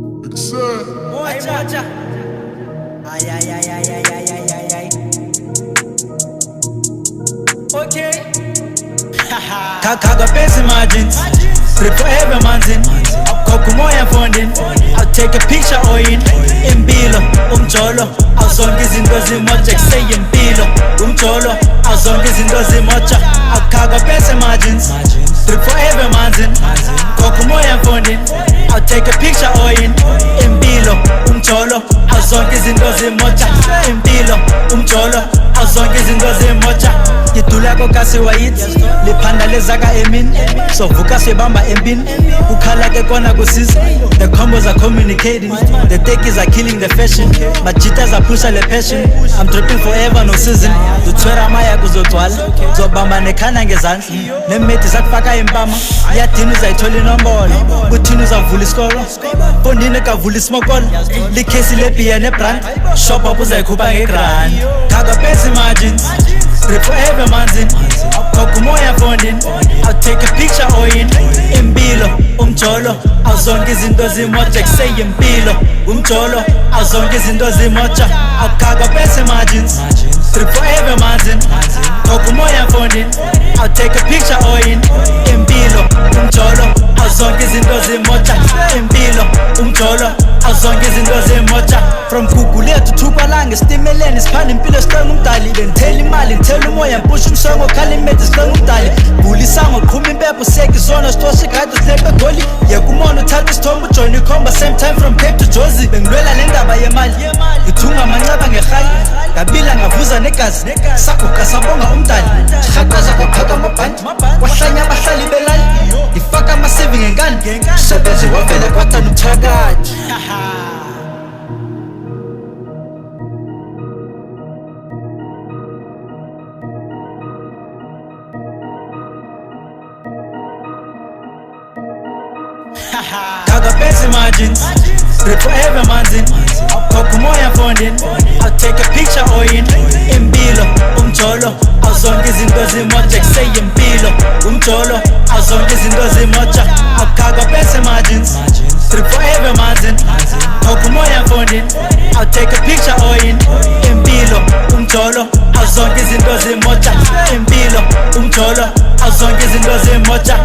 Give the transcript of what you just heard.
Moja. Ay. Okay. Kaga busy margins. Trip forever manzin. Kokumoya funding. I'll take a picture oyin. IMPILO, umjolo. Awuzonke izinto zimoja say IMPILO. Umjolo, awuzonke izinto zimoja. Kaga busy margins. Trip forever manzin. Kokumoya funding. I'll take a picture oyin. IMPILO, umjolo. Awuzonke izinto zimoja. IMPILO, umjolo. Awuzonke izinto zimoja. Ngidula kokasi wayithi liphanda lezaka emini sovuka sebamba empini ukhala ke kona kusiza the combos are communicating the takes are killing the fashion majitas are push the passion I'm dripping forever no season duthwera maya kuzogcwala zobamba nekhana ngezandla nemethi zakufaka impama yadini uzayithola inombolo kuthini uzavula isikolo fondini kavula ismokolo likhesi lebhiya nebrand shop up uzayikhupha ngegrand kaga busy margins Trip forever manzin Kokumoya funding I'll take a picture oyin IMPILO, umjolo Awuzonke izinto zimoja say IMPILO Umjolo, awuzonke izinto zimoja Kaga busy margins Trip forever manzin Kokumoya funding I'll take a picture oyin IMPILO, umjolo Awuzonke izinto zimoja IMPILO, umjolo Awuzonke izinto zimoja From Google to Tupalange Stimeleni siphana impilo sihlonga umdali Bengithela imali ngithela umoya ngipusha umsongo khala imedi sihlonga umdali Bulisango qhuma impepho seki zona sitosha igadi silepe egoli Yeka umona uthatha isithombe ujoyina ikhomba same time from Cape to Jozi Bengilwela le ndaba yemali ngithunga amanceba ngehayi ngabila ngavuza negazi saguga sabonga umdali Chaqaza kwaphaka amabhandi kwahlanya abahlali belali ngifaka amasivi ngenkani Sebenzi wavela kwathana uthakathi Kaga busy margins Trip forever manzin Kokumoya funding I'll take a picture oyin IMPILO, umjolo Awuzonke izinto zimoja say IMPILO Umjolo, awuzonke izinto zimoja Kaga busy margins Trip forever manzin Kokumoya funding I'll take a picture oyin IMPILO, umjolo Awuzonke izinto zimoja IMPILO, umjolo Awuzonke izinto zimoja